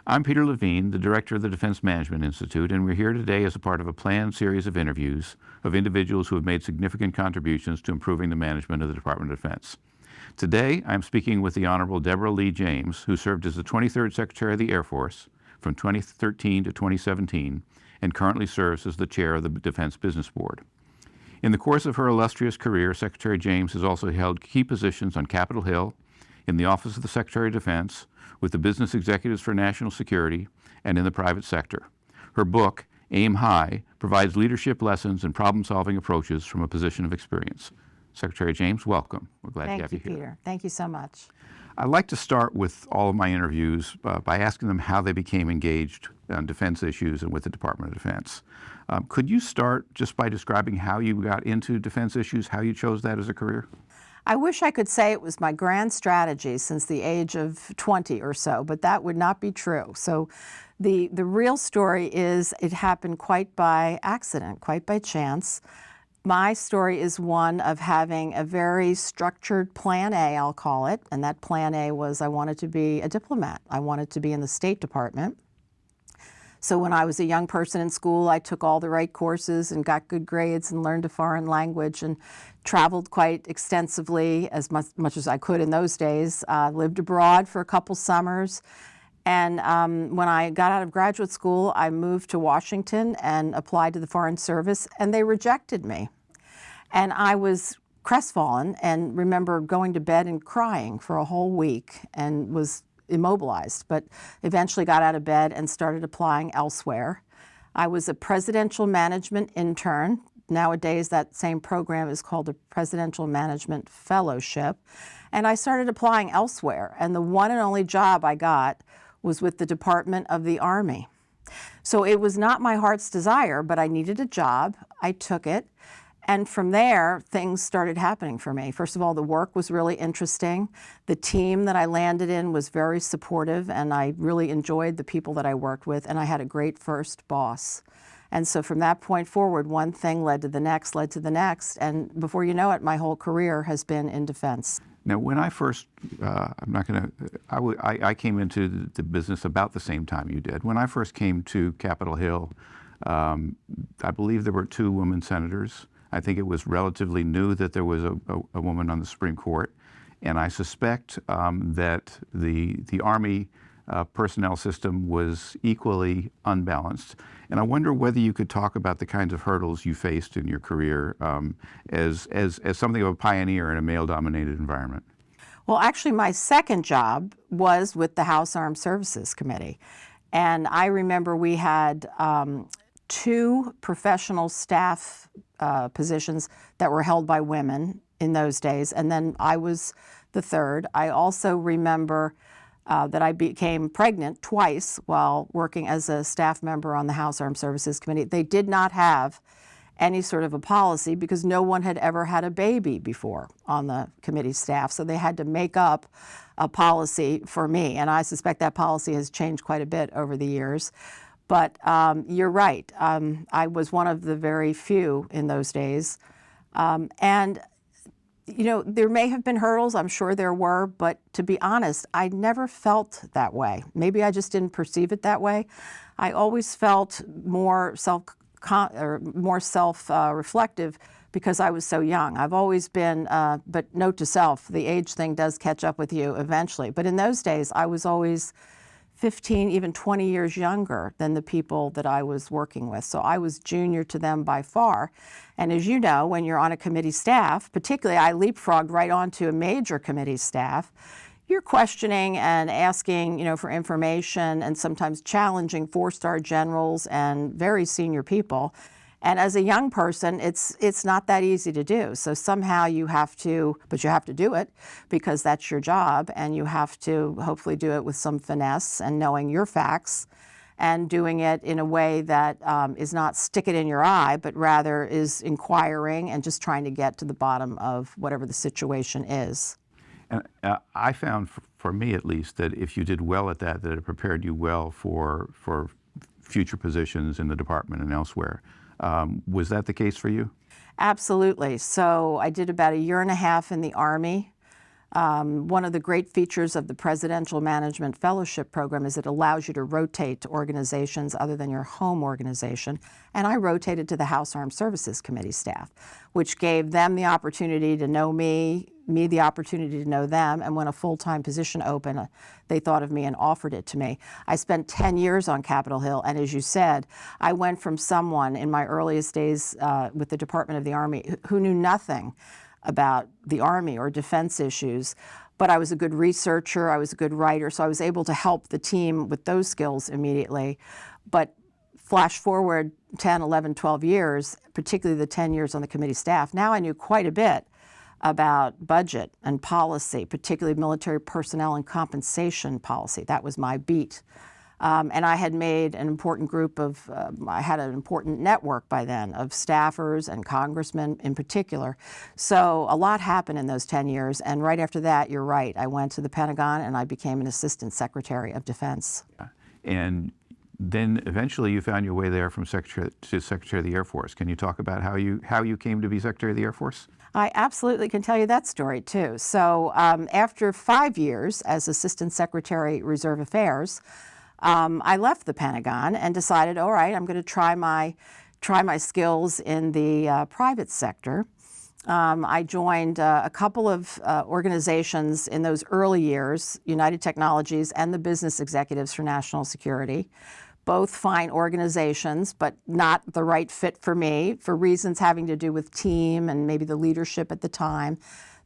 I'm Peter Levine, the director of the Defense Management Institute, and we're here today as a part of a planned series of interviews of individuals who have made significant contributions to improving the management of the Department of Defense. Today, I'm speaking with the Honorable Deborah Lee James, who served as the 23rd Secretary of the Air Force from 2013 to 2017 and currently serves as the chair of the Defense Business Board. In the course of her illustrious career, Secretary James has also held key positions on Capitol Hill, in the Office of the Secretary of Defense, with the Business Executives for National Security, and in the private sector. Her book, Aim High, provides leadership lessons and problem-solving approaches from a position of experience. Secretary James, welcome. We're glad to have you here. Thank you, Peter. Thank you so much. I like to start with all of my interviews by asking them how they became engaged on defense issues and with the Department of Defense. Could you start just by describing how you got into defense issues, how you chose that as a career? I wish I could say it was my grand strategy since the age of 20 or so, but that would not be true. So the real story is it happened quite by accident, quite by chance. My story is one of having a very structured plan A, I'll call it, and that plan A was I wanted to be a diplomat. I wanted to be in the State Department. So when I was a young person in school, I took all the right courses and got good grades and learned a foreign language and traveled quite extensively, as much as I could in those days. Lived abroad for a couple summers. And when I got out of graduate school, I moved to Washington and applied to the Foreign Service, and they rejected me. And I was crestfallen and remember going to bed and crying for a whole week and was immobilized, but eventually got out of bed and started applying elsewhere. I was a presidential management intern. Nowadays, that same program is called a Presidential Management Fellowship. And I started applying elsewhere. And the one and only job I got was with the Department of the Army. So it was not my heart's desire, but I needed a job. I took it. And from there, things started happening for me. First of all, the work was really interesting. The team that I landed in was very supportive, and I really enjoyed the people that I worked with, and I had a great first boss. And so from that point forward, one thing led to the next, and before you know it, my whole career has been in defense. Now, when I first, I came into the business about the same time you did. When I first came to Capitol Hill, I believe there were 2 women senators. I think it was relatively new that there was a woman on the Supreme Court, and I suspect that the Army personnel system was equally unbalanced. And I wonder whether you could talk about the kinds of hurdles you faced in your career as something of a pioneer in a male-dominated environment. Well, actually, my second job was with the House Armed Services Committee. And I remember we had 2 professional staff positions that were held by women in those days, and then I was the third. I also remember that I became pregnant twice while working as a staff member on the House Armed Services Committee. They did not have any sort of a policy because no one had ever had a baby before on the committee staff, so they had to make up a policy for me, and I suspect that policy has changed quite a bit over the years. But you're right. I was one of the very few in those days. And, you know, there may have been hurdles. I'm sure there were. But to be honest, I never felt that way. Maybe I just didn't perceive it that way. I always felt more self-reflective because I was so young. I've always been, but note to self, the age thing does catch up with you eventually. But in those days, I was always 15, even 20 years younger than the people that I was working with. So I was junior to them by far. And as you know, when you're on a committee staff, particularly I leapfrogged right onto a major committee staff, you're questioning and asking, you know, for information and sometimes challenging 4-star generals and very senior people. And as a young person, it's not that easy to do. So somehow you have to, but you have to do it because that's your job, and you have to hopefully do it with some finesse and knowing your facts and doing it in a way that is not stick it in your eye, but rather is inquiring and just trying to get to the bottom of whatever the situation is. And I found, for me at least, that if you did well at that, that it prepared you well for future positions in the department and elsewhere. Was that the case for you? Absolutely. So I did about 1.5 years in the Army. One of the great features of the Presidential Management Fellowship Program is it allows you to rotate to organizations other than your home organization. And I rotated to the House Armed Services Committee staff, which gave them the opportunity to know me the opportunity to know them. And when a full-time position opened, they thought of me and offered it to me. I spent 10 years on Capitol Hill. And as you said, I went from someone in my earliest days with the Department of the Army who knew nothing about the Army or defense issues, but I was a good researcher, I was a good writer, so I was able to help the team with those skills immediately. But flash forward 10, 11, 12 years, particularly the 10 years on the committee staff, now I knew quite a bit about budget and policy, particularly military personnel and compensation policy. That was my beat. And I had made an important group of, I had an important network by then of staffers and congressmen in particular. So a lot happened in those 10 years. And right after that, you're right, I went to the Pentagon and I became an Assistant Secretary of Defense. And then eventually you found your way there from Secretary to Secretary of the Air Force. Can you talk about how you came to be Secretary of the Air Force? I absolutely can tell you that story too. So after 5 years as Assistant Secretary, Reserve Affairs, I left the Pentagon and decided, all right, I'm going to try my skills in the private sector. I joined a couple of organizations in those early years, United Technologies and the Business Executives for National Security. Both fine organizations, but not the right fit for me for reasons having to do with team and maybe the leadership at the time.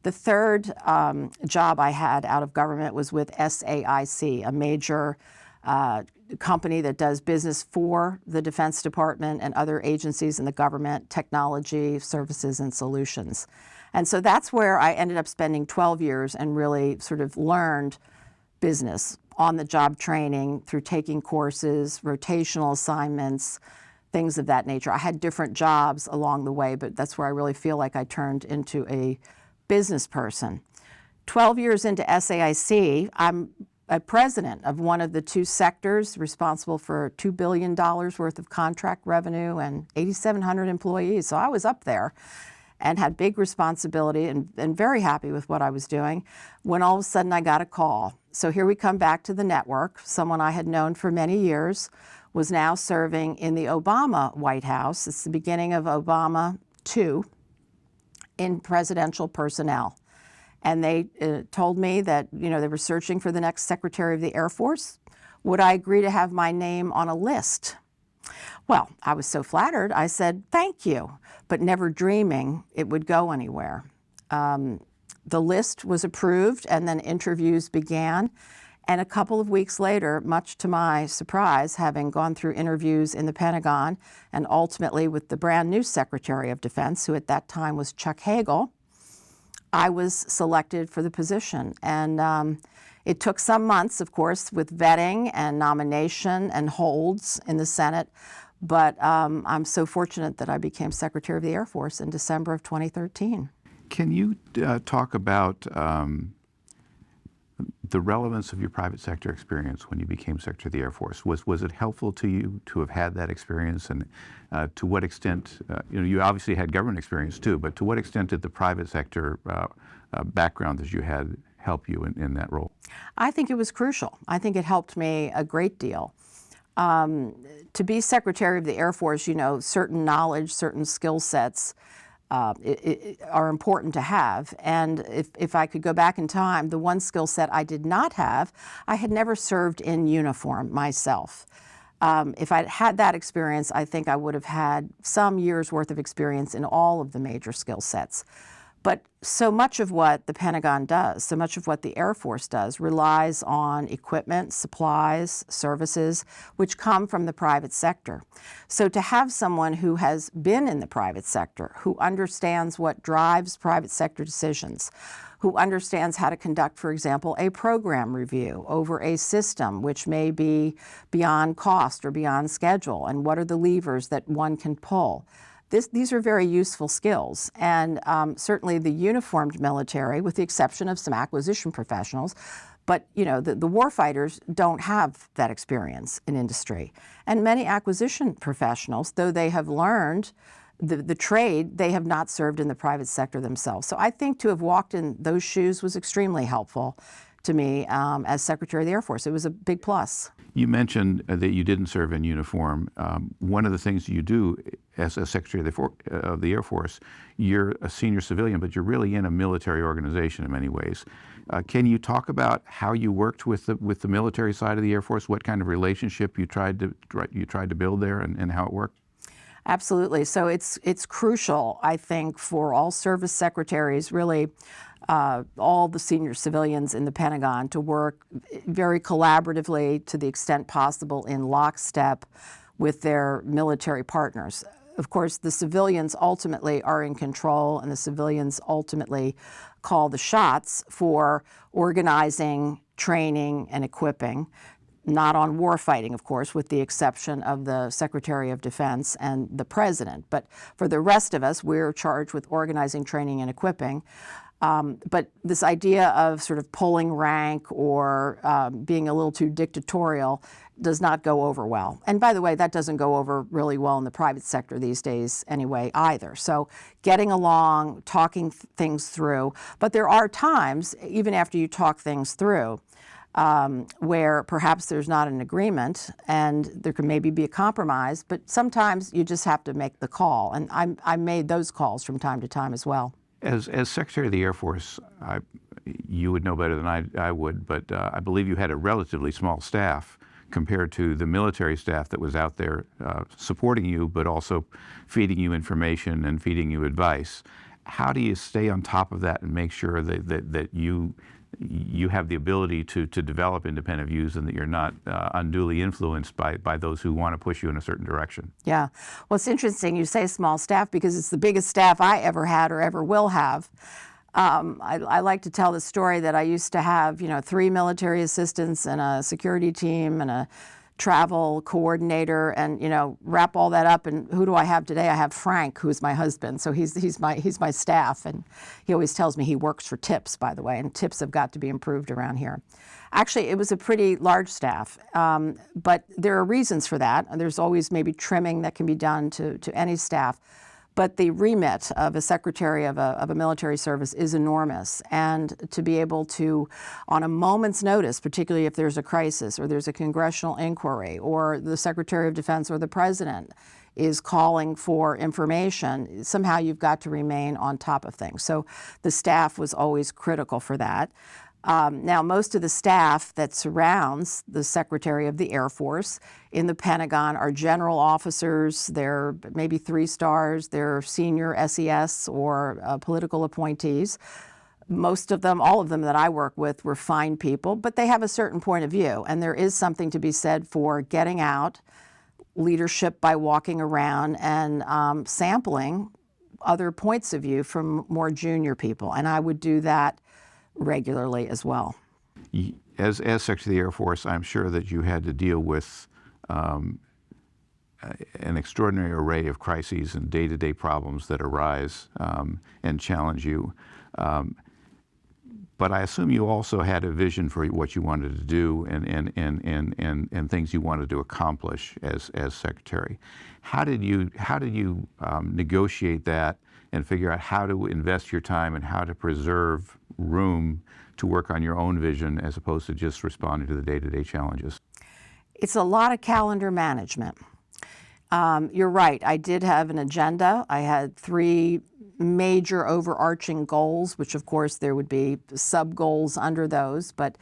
The third job I had out of government was with SAIC, a major company that does business for the Defense Department and other agencies in the government, technology, services, and solutions. And so that's where I ended up spending 12 years and really sort of learned business, on-the-job training through taking courses, rotational assignments, things of that nature. I had different jobs along the way, but that's where I really feel like I turned into a business person. 12 years into SAIC, I'm a president of one of the two sectors responsible for $2 billion worth of contract revenue and 8,700 employees. So I was up there and had big responsibility and very happy with what I was doing when all of a sudden I got a call. So here we come back to the network. Someone I had known for many years was now serving in the Obama White House. It's the beginning of Obama 2 in presidential personnel. And they told me that, they were searching for the next Secretary of the Air Force. Would I agree to have my name on a list? Well, I was so flattered, I said, thank you, but never dreaming it would go anywhere. The list was approved and then interviews began. And a couple of weeks later, much to my surprise, having gone through interviews in the Pentagon and ultimately with the brand new Secretary of Defense, who at that time was Chuck Hagel, I was selected for the position. And it took some months, of course, with vetting and nomination and holds in the Senate. But I'm so fortunate that I became Secretary of the Air Force in December of 2013. Can you talk about the relevance of your private sector experience when you became Secretary of the Air Force? Was it helpful to you to have had that experience, and to what extent, you obviously had government experience too, but to what extent did the private sector background that you had help you in that role? I think it was crucial. I think it helped me a great deal. To be Secretary of the Air Force, certain knowledge, certain skill sets are important to have. And if I could go back in time, the one skill set I did not have, I had never served in uniform myself. If I'd had that experience, I think I would have had some years worth of experience in all of the major skill sets. But so much of what the Pentagon does, so much of what the Air Force does, relies on equipment, supplies, services, which come from the private sector. So to have someone who has been in the private sector, who understands what drives private sector decisions, who understands how to conduct, for example, a program review over a system which may be beyond cost or beyond schedule, and what are the levers that one can pull. These are very useful skills, and certainly the uniformed military, with the exception of some acquisition professionals, but the warfighters don't have that experience in industry. And many acquisition professionals, though they have learned the trade, they have not served in the private sector themselves. So I think to have walked in those shoes was extremely helpful to me as Secretary of the Air Force. It was a big plus. You mentioned that you didn't serve in uniform. One of the things you do as a Secretary of the Air Force, you're a senior civilian, but you're really in a military organization in many ways. Can you talk about how you worked with the military side of the Air Force? What kind of relationship you tried to build there, and how it worked? Absolutely. So it's crucial, I think, for all service secretaries, really all the senior civilians in the Pentagon, to work very collaboratively, to the extent possible, in lockstep with their military partners. Of course, the civilians ultimately are in control, and the civilians ultimately call the shots for organizing, training, and equipping. Not on war fighting, of course, with the exception of the Secretary of Defense and the President. But for the rest of us, we're charged with organizing, training, and equipping. But this idea of sort of pulling rank or being a little too dictatorial does not go over well. And by the way, that doesn't go over really well in the private sector these days anyway either. So getting along, talking things through. But there are times, even after you talk things through, where perhaps there's not an agreement and there can maybe be a compromise, but sometimes you just have to make the call. And I made those calls from time to time as well. As Secretary of the Air Force, you would know better than I would, but I believe you had a relatively small staff compared to the military staff that was out there supporting you, but also feeding you information and feeding you advice. How do you stay on top of that and make sure that you have the ability to develop independent views and that you're not unduly influenced by those who want to push you in a certain direction? Yeah. Well, it's interesting you say small staff because it's the biggest staff I ever had or ever will have. I like to tell the story that I used to have, 3 military assistants and a security team and a travel coordinator, and wrap all that up. And who do I have today? I have Frank, who's my husband. So he's my staff, and he always tells me he works for tips, by the way, and tips have got to be improved around here. Actually, it was a pretty large staff, but there are reasons for that. There's always maybe trimming that can be done to any staff. But the remit of a secretary of a military service is enormous. And to be able to, on a moment's notice, particularly if there's a crisis or there's a congressional inquiry or the Secretary of Defense or the President is calling for information, somehow you've got to remain on top of things. So the staff was always critical for that. Now, most of the staff that surrounds the Secretary of the Air Force in the Pentagon are general officers. They're maybe 3 stars. They're senior SES or political appointees. Most of them, all of them that I work with, were fine people, but they have a certain point of view. And there is something to be said for getting out, leadership by walking around and sampling other points of view from more junior people. And I would do that regularly as well. As Secretary of the Air Force, I'm sure that you had to deal with an extraordinary array of crises and day-to-day problems that arise and challenge you. But I assume you also had a vision for what you wanted to do and things you wanted to accomplish as Secretary. How did you negotiate that and figure out how to invest your time and how to preserve room to work on your own vision as opposed to just responding to the day-to-day challenges? It's a lot of calendar management. You're right, I did have an agenda. I had 3 major overarching goals, which of course there would be sub-goals under those, but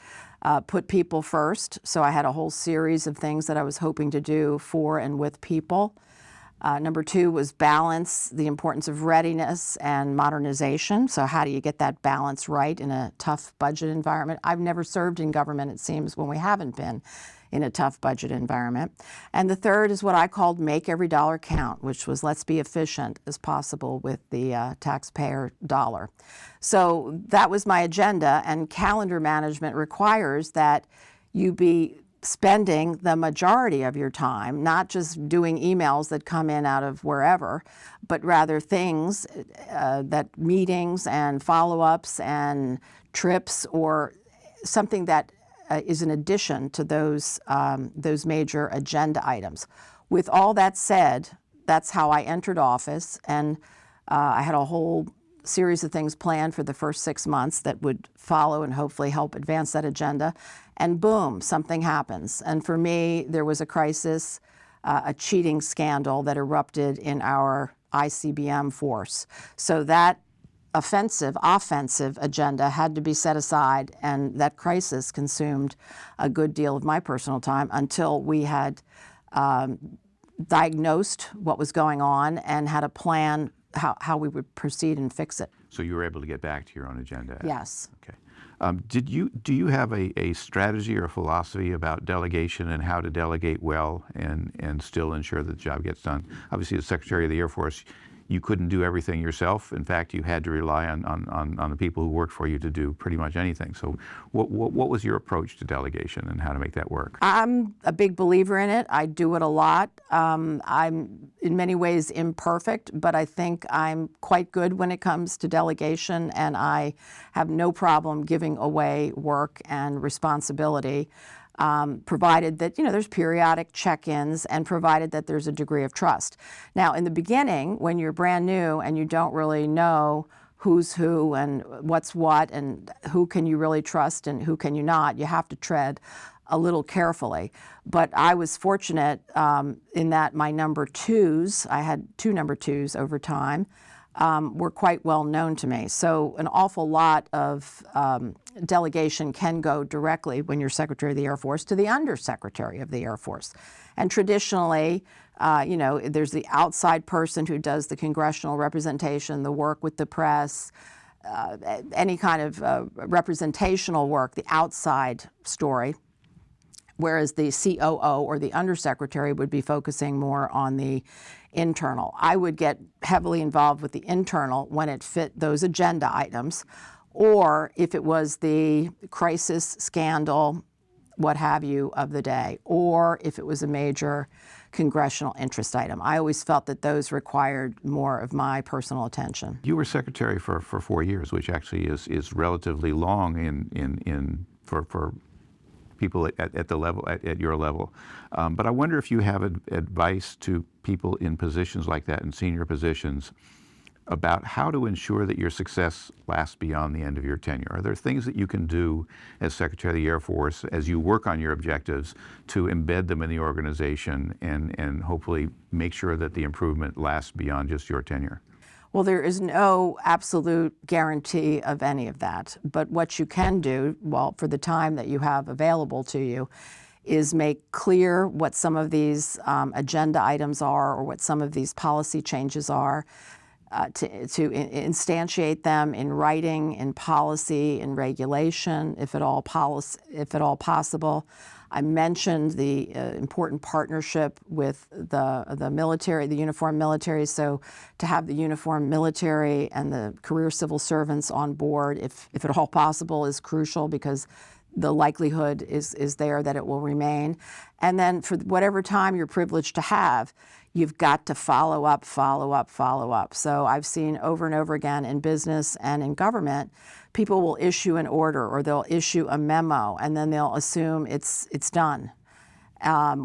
put people first. So I had a whole series of things that I was hoping to do for and with people. Number 2 was balance the importance of readiness and modernization. So how do you get that balance right in a tough budget environment? I've never served in government, it seems, when we haven't been in a tough budget environment. And the 3rd is what I called make every dollar count, which was let's be efficient as possible with the taxpayer dollar. So that was my agenda, and calendar management requires that you be spending the majority of your time, not just doing emails that come in out of wherever, but rather things that meetings and follow-ups and trips or something that is in addition to those major agenda items. With all that said, that's how I entered office, and I had a whole series of things planned for the first 6 months that would follow and hopefully help advance that agenda. And boom, something happens. And for me, there was a crisis, a cheating scandal that erupted in our ICBM force. So that offensive agenda had to be set aside, and that crisis consumed a good deal of my personal time until we had diagnosed what was going on and had a plan how we would proceed and fix it. So you were able to get back to your own agenda? Yes. Okay. Do you have a strategy or a philosophy about delegation and how to delegate well and still ensure that the job gets done? Obviously, as Secretary of the Air Force, you couldn't do everything yourself. In fact, you had to rely on the people who worked for you to do pretty much anything. So what was your approach to delegation and how to make that work? I'm a big believer in it. I do it a lot. I'm in many ways imperfect, but I think I'm quite good when it comes to delegation, and I have no problem giving away work and responsibility. Provided that, there's periodic check-ins and provided that there's a degree of trust. Now, in the beginning, when you're brand new and you don't really know who's who and what's what and who can you really trust and who can you not, you have to tread a little carefully. But I was fortunate in that my number twos, I had 2 number twos over time, were quite well known to me. So an awful lot of delegation can go directly, when you're Secretary of the Air Force, to the Undersecretary of the Air Force. And traditionally, there's the outside person who does the congressional representation, the work with the press, any kind of representational work, the outside story, whereas the COO or the Undersecretary would be focusing more on the internal. I would get heavily involved with the internal when it fit those agenda items, or if it was the crisis, scandal, what have you, of the day, or if it was a major congressional interest item. I always felt that those required more of my personal attention. You were Secretary for 4 years, which actually is relatively long for people at the level at your level. But I wonder if you have advice to people in positions like that, in senior positions, about how to ensure that your success lasts beyond the end of your tenure. Are there things that you can do as Secretary of the Air Force as you work on your objectives to embed them in the organization and hopefully make sure that the improvement lasts beyond just your tenure? Well, there is no absolute guarantee of any of that. But what you can do, for the time that you have available to you, is make clear what some of these agenda items are or what some of these policy changes are, to instantiate them in writing, in policy, in regulation, if at all possible. I mentioned the important partnership with the military, the uniformed military. So to have the uniformed military and the career civil servants on board, if at all possible, is crucial, because the likelihood is there that it will remain. And then for whatever time you're privileged to have, you've got to follow up. So I've seen over and over again in business and in government, people will issue an order or they'll issue a memo and then they'll assume it's done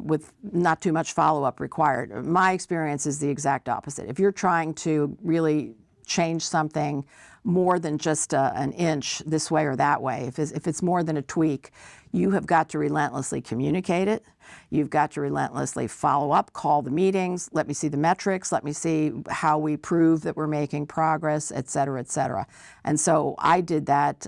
with not too much follow-up required. My experience is the exact opposite. If you're trying to really change something more than just an inch this way or that way, if it's more than a tweak, you have got to relentlessly communicate it. You've got to relentlessly follow up, call the meetings, let me see the metrics, let me see how we prove that we're making progress, et cetera, et cetera. And so I did that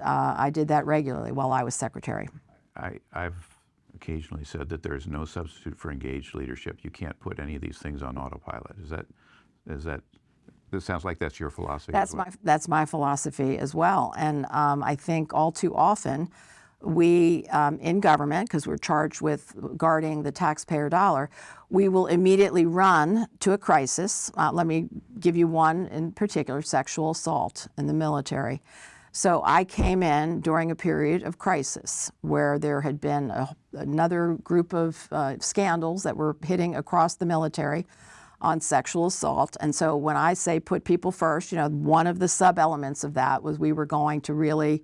regularly while I was Secretary. I've occasionally said that there's no substitute for engaged leadership. You can't put any of these things on autopilot. This sounds like that's your philosophy. That's my philosophy as well. And I think all too often we, in government, because we're charged with guarding the taxpayer dollar, we will immediately run to a crisis. Let me give you one in particular, sexual assault in the military. So I came in during a period of crisis where there had been another group of scandals that were hitting across the military on sexual assault. And so when I say put people first, one of the sub-elements of that was we were going to really,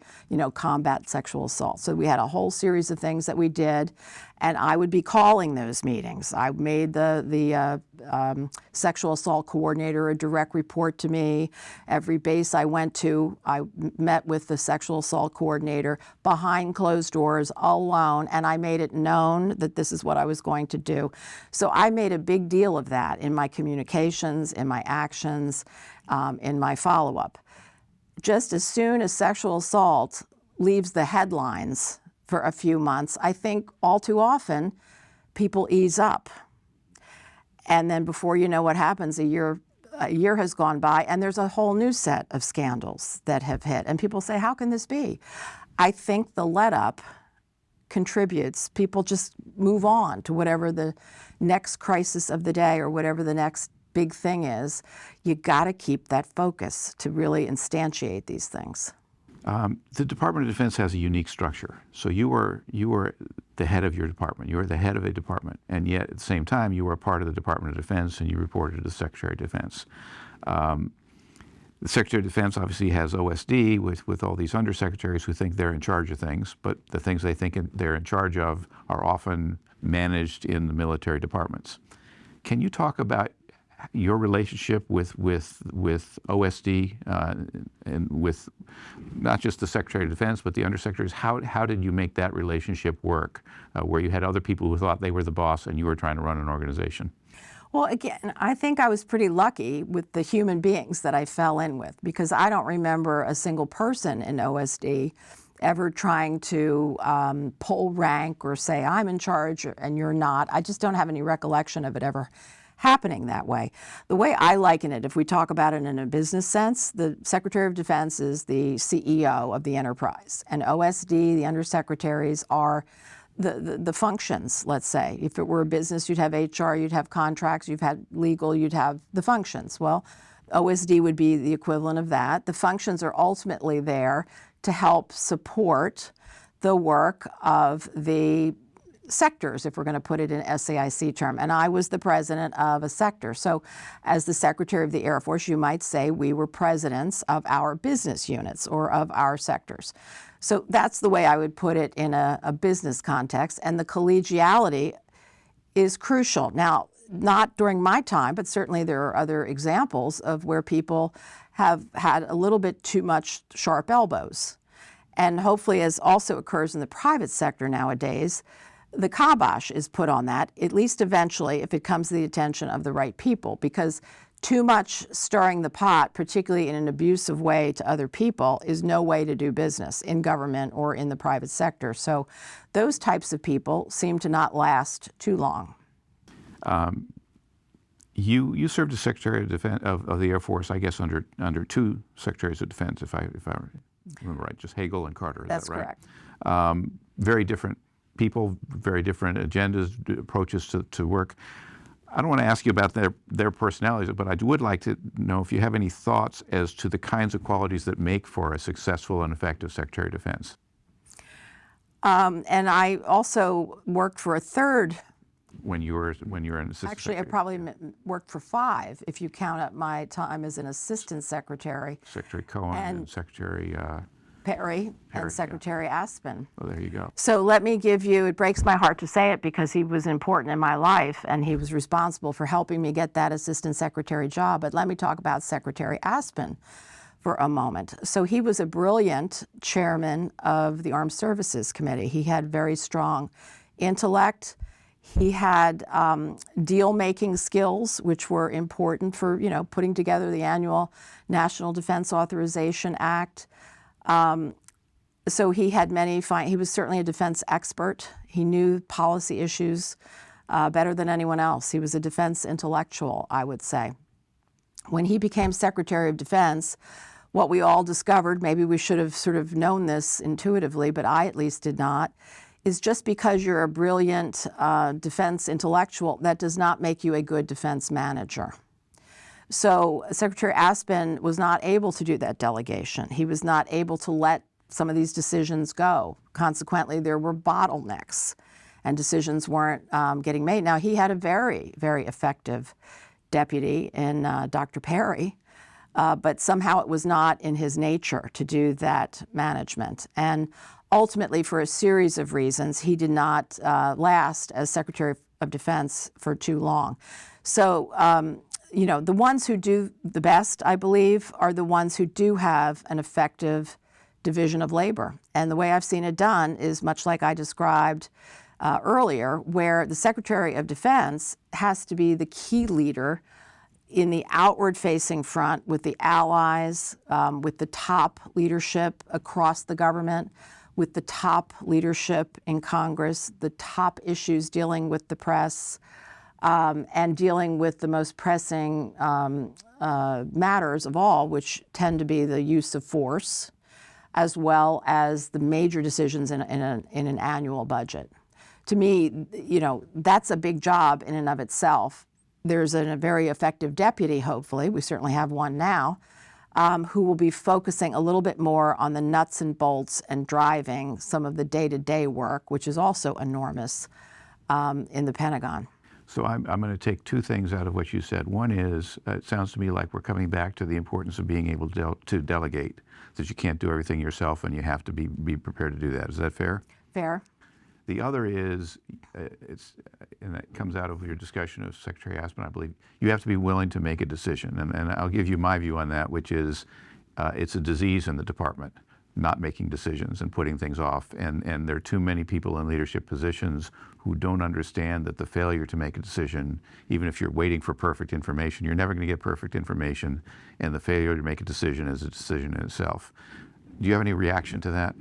combat sexual assault. So we had a whole series of things that we did. And I would be calling those meetings. I made the sexual assault coordinator a direct report to me. Every base I went to, I met with the sexual assault coordinator behind closed doors, alone, and I made it known that this is what I was going to do. So I made a big deal of that in my communications, in my actions, in my follow-up. Just as soon as sexual assault leaves the headlines for a few months, I think all too often people ease up. And then before you know what happens, a year has gone by and there's a whole new set of scandals that have hit. And people say, how can this be? I think the let up contributes. People just move on to whatever the next crisis of the day or whatever the next big thing is. You got to keep that focus to really instantiate these things. The Department of Defense has a unique structure. So you were the head of your department. You were the head of a department, and yet at the same time you were a part of the Department of Defense, and you reported to the Secretary of Defense. The Secretary of Defense obviously has OSD with all these undersecretaries who think they're in charge of things, but the things they think they're in charge of are often managed in the military departments. Can you talk about your relationship with OSD and with not just the Secretary of Defense, but the undersecretaries? How did you make that relationship work, where you had other people who thought they were the boss and you were trying to run an organization? Well, again, I think I was pretty lucky with the human beings that I fell in with, because I don't remember a single person in OSD ever trying to pull rank or say, I'm in charge and you're not. I just don't have any recollection of it ever happening that way. The way I liken it, if we talk about it in a business sense, the Secretary of Defense is the CEO of the enterprise, and OSD, the undersecretaries, are the functions, let's say. If it were a business, you'd have HR, you'd have contracts, you'd have legal, you'd have the functions. Well, OSD would be the equivalent of that. The functions are ultimately there to help support the work of the sectors, if we're going to put it in SAIC term. And I was the president of a sector. So as the Secretary of the Air Force, you might say we were presidents of our business units or of our sectors. So that's the way I would put it in a business context. And the collegiality is crucial. Now, not during my time, but certainly there are other examples of where people have had a little bit too much sharp elbows. And hopefully, as also occurs in the private sector nowadays, the kibosh is put on that, at least eventually, if it comes to the attention of the right people, because too much stirring the pot, particularly in an abusive way to other people, is no way to do business in government or in the private sector. So those types of people seem to not last too long. You served as Secretary of Defense of the Air Force, I guess, under two Secretaries of Defense, if I remember right, just Hagel and Carter. Is That's that right? correct. Very different people, very different agendas, approaches to work. I don't want to ask you about their personalities, but I would like to know if you have any thoughts as to the kinds of qualities that make for a successful and effective Secretary of Defense. And I also worked for a third. When you were an assistant Actually, secretary. I probably worked for 5 if you count up my time as an assistant secretary. Secretary Cohen and Secretary Perry Perry, and Secretary Aspin. Oh, there you go. So let me give you, it breaks my heart to say it because he was important in my life and he was responsible for helping me get that assistant secretary job, but let me talk about Secretary Aspin for a moment. So he was a brilliant chairman of the Armed Services Committee. He had very strong intellect. He had deal-making skills, which were important for, putting together the annual National Defense Authorization Act. So he had he was certainly a defense expert. He knew policy issues better than anyone else. He was a defense intellectual, I would say. When he became Secretary of Defense, what we all discovered, maybe we should have sort of known this intuitively, but I at least did not, is just because you're a brilliant defense intellectual, that does not make you a good defense manager. So Secretary Aspin was not able to do that delegation. He was not able to let some of these decisions go. Consequently, there were bottlenecks and decisions weren't getting made. Now, he had a very, very effective deputy in Dr. Perry, but somehow it was not in his nature to do that management. And ultimately, for a series of reasons, he did not last as Secretary of Defense for too long. So, the ones who do the best, I believe, are the ones who do have an effective division of labor. And the way I've seen it done is much like I described earlier, where the Secretary of Defense has to be the key leader in the outward-facing front with the allies, with the top leadership across the government, with the top leadership in Congress, the top issues dealing with the press, and dealing with the most pressing matters of all, which tend to be the use of force, as well as the major decisions in an annual budget. To me, that's a big job in and of itself. There's a very effective deputy, hopefully, we certainly have one now, who will be focusing a little bit more on the nuts and bolts and driving some of the day-to-day work, which is also enormous in the Pentagon. So I'm going to take two things out of what you said. One is, it sounds to me like we're coming back to the importance of being able to delegate, that you can't do everything yourself and you have to be prepared to do that. Is that fair? Fair. The other is, and that comes out of your discussion of Secretary Aspen, I believe, you have to be willing to make a decision. And I'll give you my view on that, which is it's a disease in the department, not making decisions and putting things off. And there are too many people in leadership positions who don't understand that the failure to make a decision, even if you're waiting for perfect information, you're never going to get perfect information, and the failure to make a decision is a decision in itself. Do you have any reaction to that?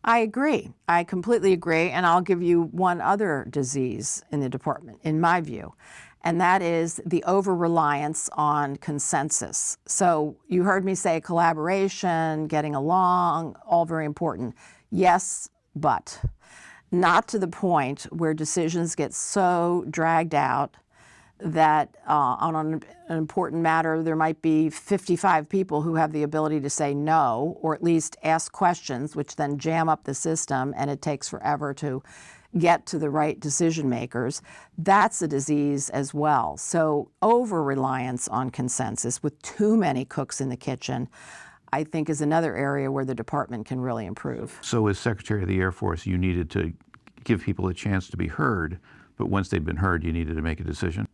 I agree. I completely agree. And I'll give you one other disease in the department, in my view, and that is the over-reliance on consensus. So you heard me say collaboration, getting along, all very important. Yes, but not to the point where decisions get so dragged out that on an important matter, there might be 55 people who have the ability to say no, or at least ask questions, which then jam up the system, and it takes forever to get to the right decision makers. That's a disease as well. So over-reliance on consensus with too many cooks in the kitchen, I think, is another area where the department can really improve. So as Secretary of the Air Force, you needed to give people a chance to be heard, but once they'd been heard, you needed to make a decision?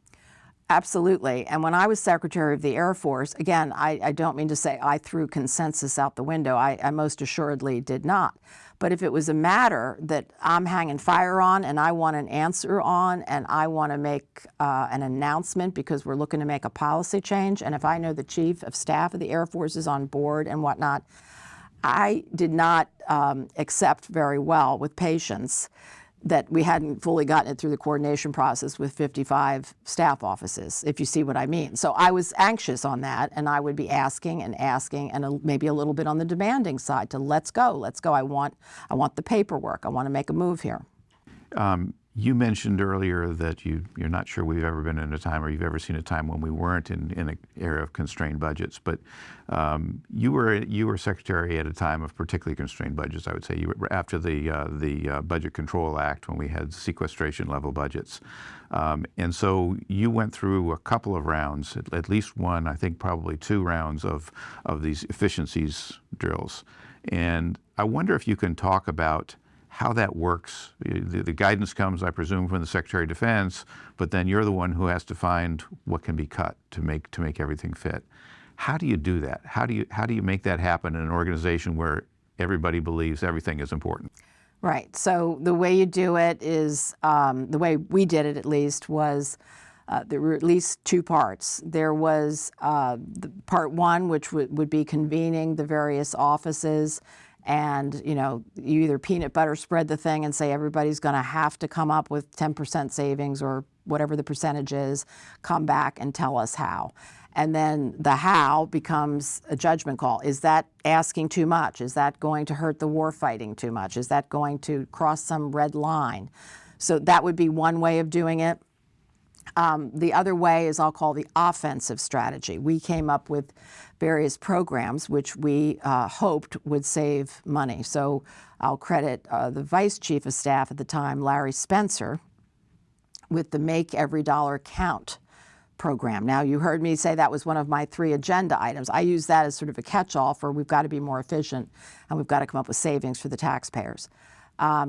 Absolutely. And when I was Secretary of the Air Force, again, I don't mean to say I threw consensus out the window. I most assuredly did not. But if it was a matter that I'm hanging fire on and I want an answer on and I want to make an announcement because we're looking to make a policy change, and if I know the Chief of Staff of the Air Force is on board and whatnot, I did not accept very well with patience that we hadn't fully gotten it through the coordination process with 55 staff offices, if you see what I mean. So I was anxious on that, and I would be asking and maybe a little bit on the demanding side to let's go. I want the paperwork. I want to make a move here. You mentioned earlier that you're not sure we've ever been in a time, or you've ever seen a time when we weren't in an era of constrained budgets. But you were Secretary at a time of particularly constrained budgets. I would say you were after the Budget Control Act, when we had sequestration level budgets, and so you went through a couple of rounds, at least one, I think probably two rounds of these efficiencies drills. And I wonder if you can talk about how that works. The guidance comes, I presume, from the Secretary of Defense, but then you're the one who has to find what can be cut to make everything fit. How do you do that? How do you make that happen in an organization where everybody believes everything is important? Right. So the way you do it is, the way we did it at least, was there were at least two parts. There was the part one, which would be convening the various offices, and you either peanut butter spread the thing and say everybody's going to have to come up with 10% savings or whatever the percentage is, come back and tell us how. And then the how becomes a judgment call. Is that asking too much? Is that going to hurt the war fighting too much? Is that going to cross some red line? So that would be one way of doing it. The other way is I'll call the offensive strategy. We came up with various programs which we hoped would save money. So I'll credit the Vice Chief of Staff at the time, Larry Spencer, with the Make Every Dollar Count program. Now, you heard me say that was one of my 3 agenda items. I use that as sort of a catch-all for we've got to be more efficient and we've got to come up with savings for the taxpayers.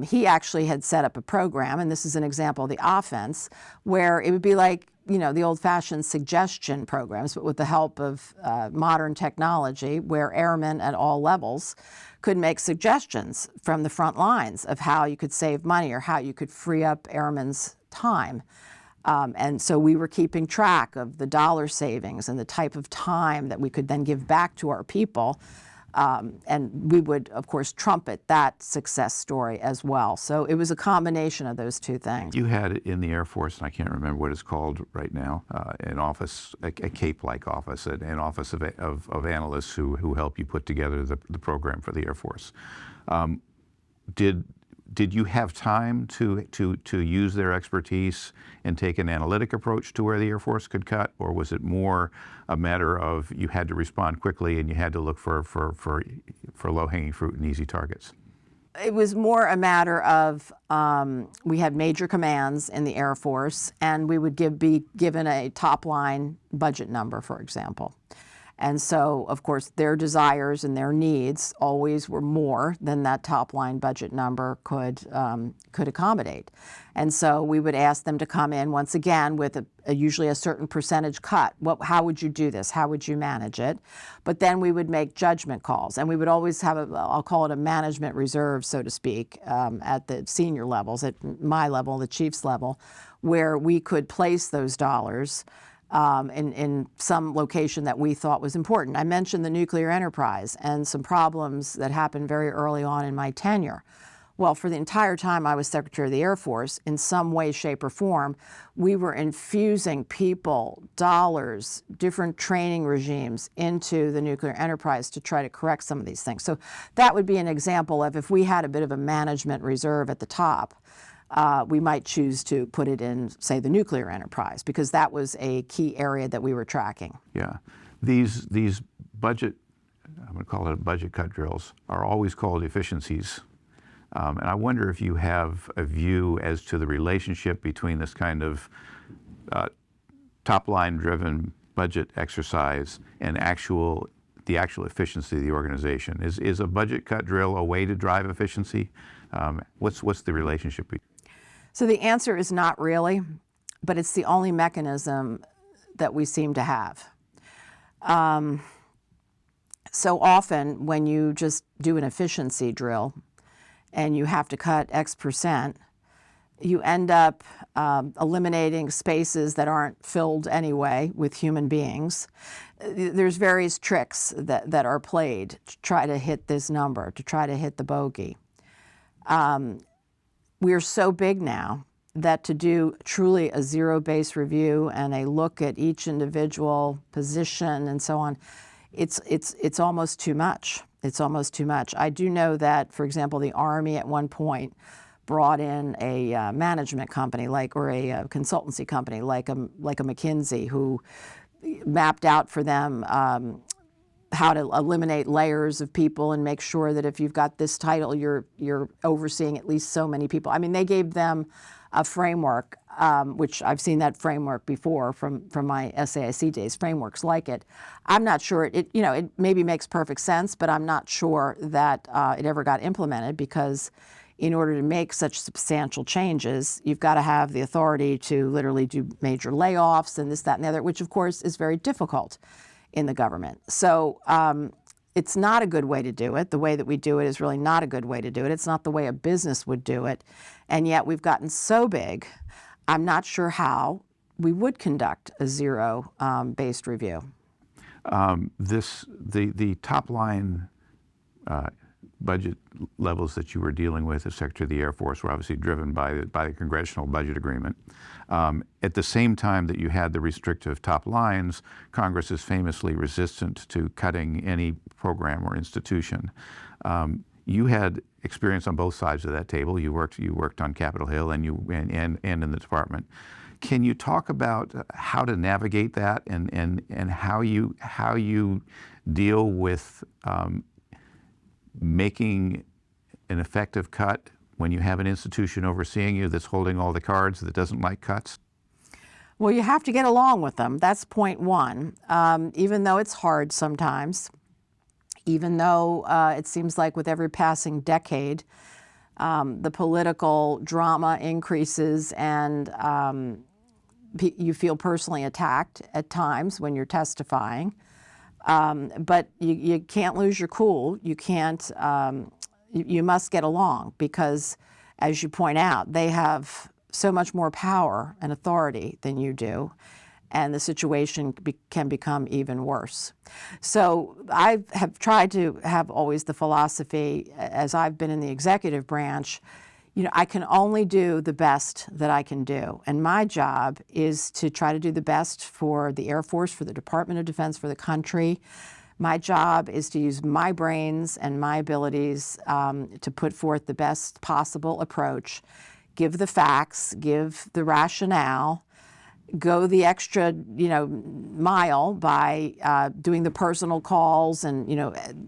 He actually had set up a program, and this is an example of the offense, where it would be like, the old-fashioned suggestion programs, but with the help of modern technology, where airmen at all levels could make suggestions from the front lines of how you could save money or how you could free up airmen's time. And so we were keeping track of the dollar savings and the type of time that we could then give back to our people. And we would, of course, trumpet that success story as well. So it was a combination of those 2 things. You had in the Air Force, and I can't remember what it's called right now, an office, a CAPE-like office, an office of analysts who help you put together the program for the Air Force. Did you have time to use their expertise and take an analytic approach to where the Air Force could cut, or was it more a matter of you had to respond quickly and you had to look for low-hanging fruit and easy targets? It was more a matter of we had major commands in the Air Force, and we would be given a top-line budget number, for example. And so, of course, their desires and their needs always were more than that top-line budget number could accommodate. And so we would ask them to come in, once again, with usually a certain percentage cut. How would you do this? How would you manage it? But then we would make judgment calls. And we would always have, I'll call it a management reserve, so to speak, at the senior levels, at my level, the chief's level, where we could place those dollars in some location that we thought was important. I mentioned the nuclear enterprise and some problems that happened very early on in my tenure. Well, for the entire time I was Secretary of the Air Force, in some way, shape, or form, we were infusing people, dollars, different training regimes into the nuclear enterprise to try to correct some of these things. So that would be an example of if we had a bit of a management reserve at the top, we might choose to put it in, say, the nuclear enterprise, because that was a key area that we were tracking. Yeah. These budget, I'm going to call it budget cut drills, are always called efficiencies. And I wonder if you have a view as to the relationship between this kind of top-line driven budget exercise and the actual efficiency of the organization. Is a budget cut drill a way to drive efficiency? What's the relationship? So the answer is not really, but it's the only mechanism that we seem to have. So often when you just do an efficiency drill and you have to cut X percent, you end up eliminating spaces that aren't filled anyway with human beings. There's various tricks that are played to try to hit this number, to try to hit the bogey. We're so big now that to do truly a zero-based review and a look at each individual position and so on, it's almost too much. It's almost too much. I do know that, for example, the Army at one point brought in a management company or a consultancy company like a McKinsey, who mapped out for them how to eliminate layers of people and make sure that if you've got this title, you're overseeing at least so many people. I mean, they gave them a framework, which I've seen that framework before from my SAIC days, frameworks like it. I'm not sure, it maybe makes perfect sense, but I'm not sure that it ever got implemented, because in order to make such substantial changes, you've got to have the authority to literally do major layoffs and this, that, and the other, which of course is very difficult in the government. So it's not a good way to do it. The way that we do it is really not a good way to do it. It's not the way a business would do it. And yet we've gotten so big, I'm not sure how we would conduct a zero-based review. The top line budget levels that you were dealing with as Secretary of the Air Force were obviously driven by the Congressional Budget Agreement. At the same time that you had the restrictive top lines, Congress is famously resistant to cutting any program or institution. You had experience on both sides of that table. You worked on Capitol Hill and in the department. Can you talk about how to navigate that and how you deal with making an effective cut when you have an institution overseeing you that's holding all the cards, that doesn't like cuts? Well, you have to get along with them. That's point one. Even though it's hard sometimes, even though it seems like with every passing decade, the political drama increases and you feel personally attacked at times when you're testifying. But you can't lose your cool. You can't, you must get along because, as you point out, they have so much more power and authority than you do, and the situation can become even worse. So I have tried to have always the philosophy, as I've been in the executive branch, I can only do the best that I can do. And my job is to try to do the best for the Air Force, for the Department of Defense, for the country. My job is to use my brains and my abilities to put forth the best possible approach, give the facts, give the rationale, go the extra, mile by doing the personal calls and,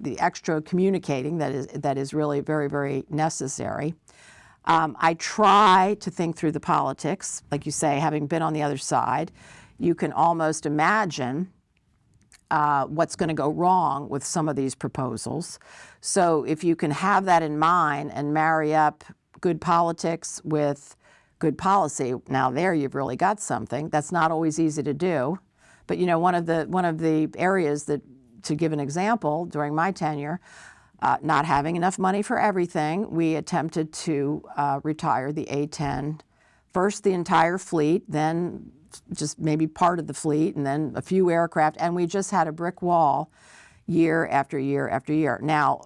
the extra communicating that is really very, very necessary. I try to think through the politics. Like you say, having been on the other side, you can almost imagine what's going to go wrong with some of these proposals. So if you can have that in mind and marry up good politics with good policy, now there you've really got something. That's not always easy to do. But one of the areas that, to give an example, during my tenure, not having enough money for everything, we attempted to retire the A-10, first the entire fleet, then just maybe part of the fleet, and then a few aircraft, and we just had a brick wall year after year after year. Now,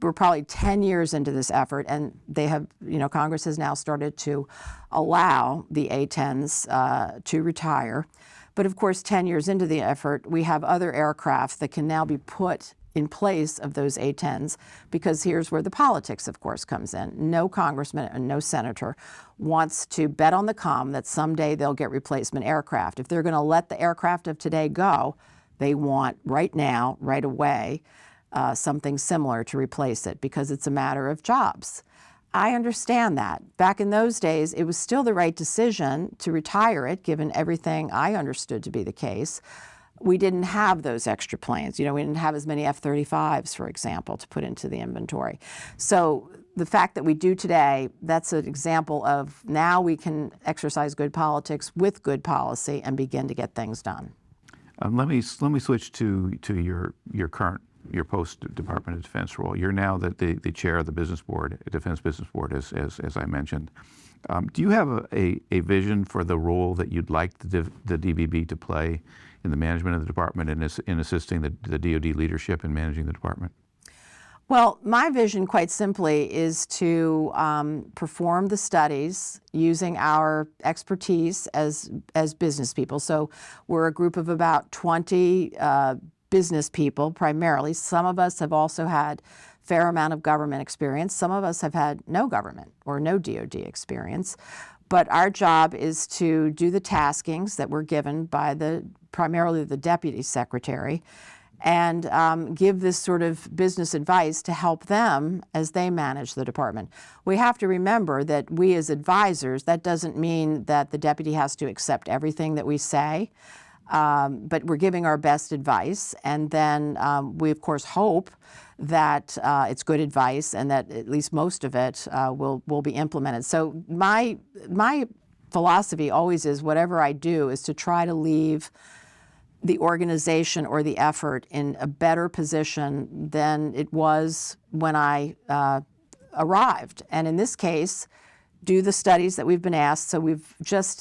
we're probably 10 years into this effort, and they have, Congress has now started to allow the A-10s to retire. But of course, 10 years into the effort, we have other aircraft that can now be put in place of those A-10s, because here's where the politics, of course, comes in. No congressman and no senator wants to bet on the come that someday they'll get replacement aircraft. If they're going to let the aircraft of today go, they want right now, right away, something similar to replace it, because it's a matter of jobs. I understand that. Back in those days, it was still the right decision to retire it, given everything I understood to be the case. We didn't have those extra planes. We didn't have as many F-35s, for example, to put into the inventory. So the fact that we do today, that's an example of now we can exercise good politics with good policy and begin to get things done. Let me switch to your post Department of Defense role. You're now the chair of the business board, Defense Business Board, as I mentioned. Do you have a vision for the role that you'd like the DBB to play in the management of the department and in assisting the DoD leadership in managing the department? Well, my vision, quite simply, is to perform the studies using our expertise as business people. So we're a group of about 20 business people, primarily. Some of us have also had a fair amount of government experience. Some of us have had no government or no DoD experience. But our job is to do the taskings that we're given by primarily the Deputy Secretary, and give this sort of business advice to help them as they manage the department. We have to remember that we as advisors, that doesn't mean that the deputy has to accept everything that we say, but we're giving our best advice, and then we of course hope that it's good advice and that at least most of it will be implemented. So my philosophy always is, whatever I do is to try to leave the organization or the effort in a better position than it was when I arrived. And in this case, do the studies that we've been asked. So we've just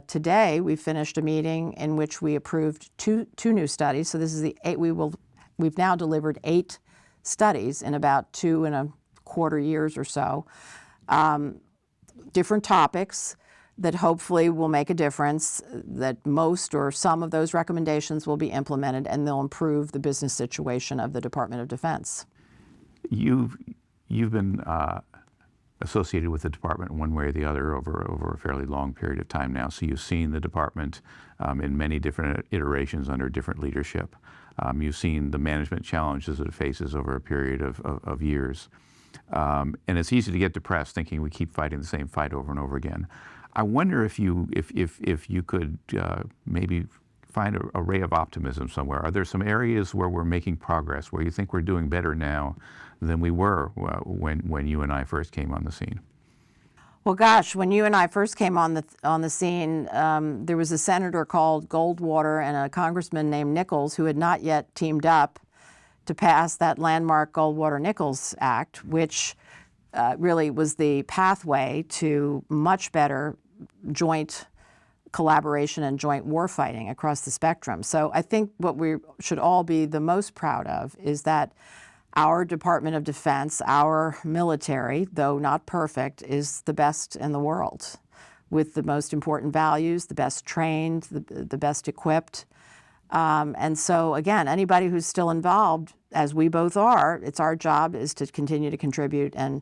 today we finished a meeting in which we approved two new studies. So this is the 8. We've now delivered 8 studies in about 2.25 years or so, different topics that hopefully will make a difference, that most or some of those recommendations will be implemented, and they'll improve the business situation of the Department of Defense. You've been associated with the department one way or the other over a fairly long period of time now, so you've seen the department in many different iterations under different leadership. You've seen the management challenges that it faces over a period of years. And it's easy to get depressed thinking we keep fighting the same fight over and over again. I wonder if you could maybe find a ray of optimism somewhere. Are there some areas where we're making progress, where you think we're doing better now than we were when you and I first came on the scene? Well, gosh, when you and I first came on the scene, there was a senator called Goldwater and a congressman named Nichols who had not yet teamed up to pass that landmark Goldwater-Nichols Act, which really was the pathway to much better joint collaboration and joint warfighting across the spectrum. So I think what we should all be the most proud of is that our Department of Defense, our military, though not perfect, is the best in the world, with the most important values, the best trained, the best equipped. And so, again, anybody who's still involved, as we both are, it's our job is to continue to contribute and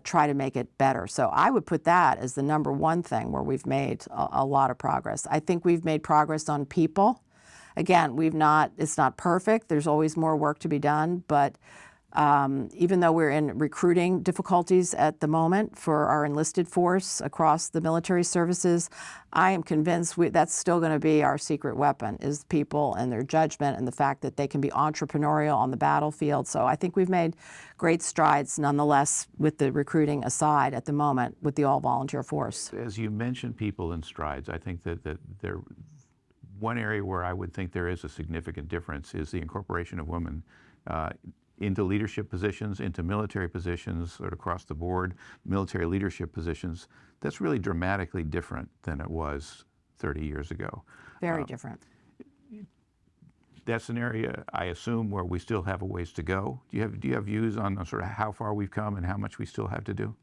try to make it better. So I would put that as the number one thing where we've made a lot of progress. I think we've made progress on people. Again, it's not perfect. There's always more work to be done, but even though we're in recruiting difficulties at the moment for our enlisted force across the military services, I am convinced that's still going to be our secret weapon, is people and their judgment and the fact that they can be entrepreneurial on the battlefield. So I think we've made great strides nonetheless, with the recruiting aside at the moment, with the all-volunteer force. As you mentioned people and strides, I think that there one area where I would think there is a significant difference is the incorporation of women into leadership positions, into military positions, sort of across the board, military leadership positions. That's really dramatically different than it was 30 years ago. Very different. That's an area, I assume, where we still have a ways to go. Do you have views on sort of how far we've come and how much we still have to do?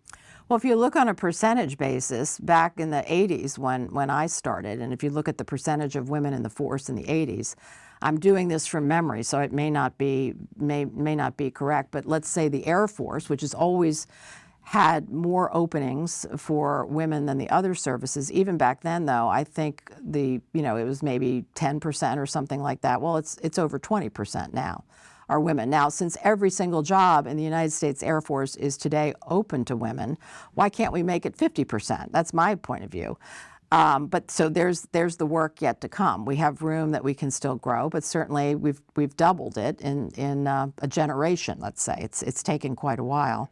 Well, if you look on a percentage basis, back in the 80s when I started, and if you look at the percentage of women in the force in the 80s, I'm doing this from memory, so it may not be correct, but let's say the Air Force, which has always had more openings for women than the other services. Even back then, though, I think it was maybe 10% or something like that. Well, it's over 20% now are women. Now, since every single job in the United States Air Force is today open to women, why can't we make it 50%? That's my point of view. But so there's the work yet to come. We have room that we can still grow, but certainly we've doubled it in a generation. Let's say it's taken quite a while.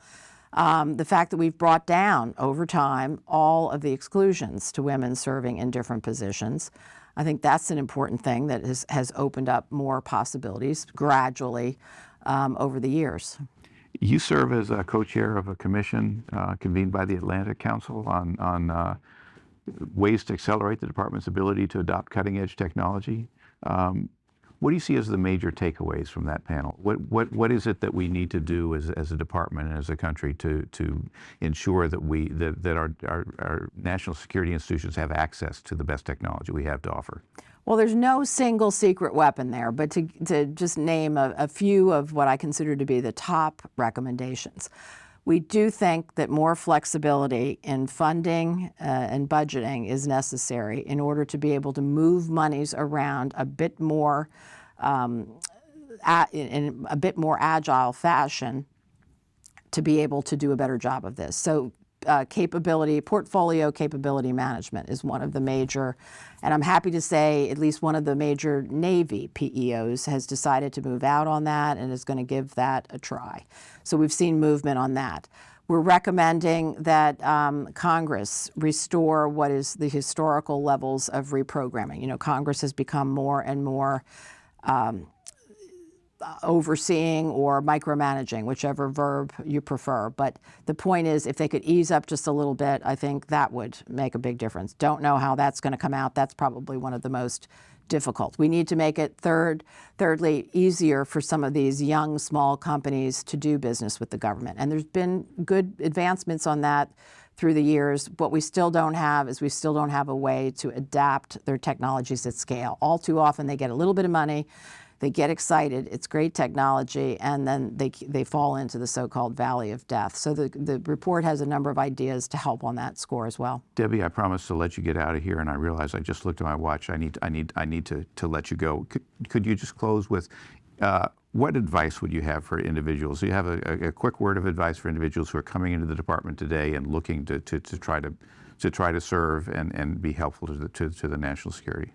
The fact that we've brought down over time all of the exclusions to women serving in different positions, I think that's an important thing that has opened up more possibilities gradually over the years. You serve as a co-chair of a commission convened by the Atlantic Council on ways to accelerate the department's ability to adopt cutting-edge technology. What do you see as the major takeaways from that panel? What is it that we need to do as a department and as a country to ensure that our national security institutions have access to the best technology we have to offer? Well, there's no single secret weapon there, but to just name a few of what I consider to be the top recommendations. We do think that more flexibility in funding and budgeting is necessary in order to be able to move monies around a bit more in a bit more agile fashion to be able to do a better job of this. So portfolio capability management is one of the major, and I'm happy to say at least one of the major Navy PEOs has decided to move out on that and is going to give that a try. So we've seen movement on that. We're recommending that Congress restore what is the historical levels of reprogramming. You know, Congress has become more and more overseeing or micromanaging, whichever verb you prefer. But the point is, if they could ease up just a little bit, I think that would make a big difference. Don't know how that's going to come out. That's probably one of the most difficult. We need to make it, thirdly, easier for some of these young, small companies to do business with the government. And there's been good advancements on that through the years. What we still don't have is we still don't have a way to adapt their technologies at scale. All too often, they get a little bit of money, they get excited, it's great technology, and then they fall into the so-called valley of death. So the report has a number of ideas to help on that score as well. Debbie, I promised to let you get out of here, and I realize I just looked at my watch. I need to let you go. Could you just close with what advice would you have for individuals? Do you have a quick word of advice for individuals who are coming into the department today and looking to try to to try to serve and be helpful to the national security?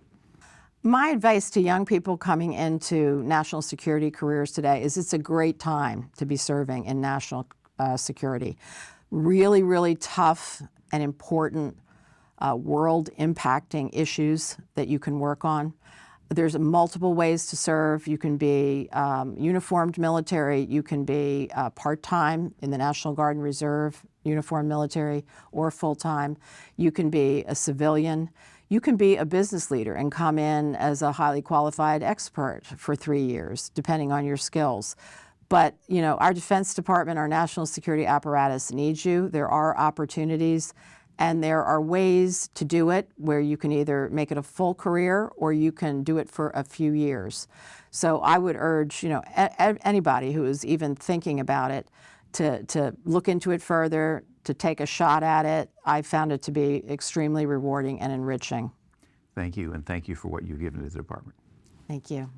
My advice to young people coming into national security careers today is it's a great time to be serving in national security. Really, really tough and important world impacting issues that you can work on. There's multiple ways to serve. You can be uniformed military, you can be part-time in the National Guard and Reserve, uniformed military, or full-time. You can be a civilian. You can be a business leader and come in as a highly qualified expert for 3 years, depending on your skills. But, you know, our Defense Department, our national security apparatus needs you. There are opportunities, and there are ways to do it where you can either make it a full career or you can do it for a few years. So I would urge, you know, anybody who is even thinking about it to look into it further, to take a shot at it. I found it to be extremely rewarding and enriching. Thank you, and thank you for what you've given to the department. Thank you.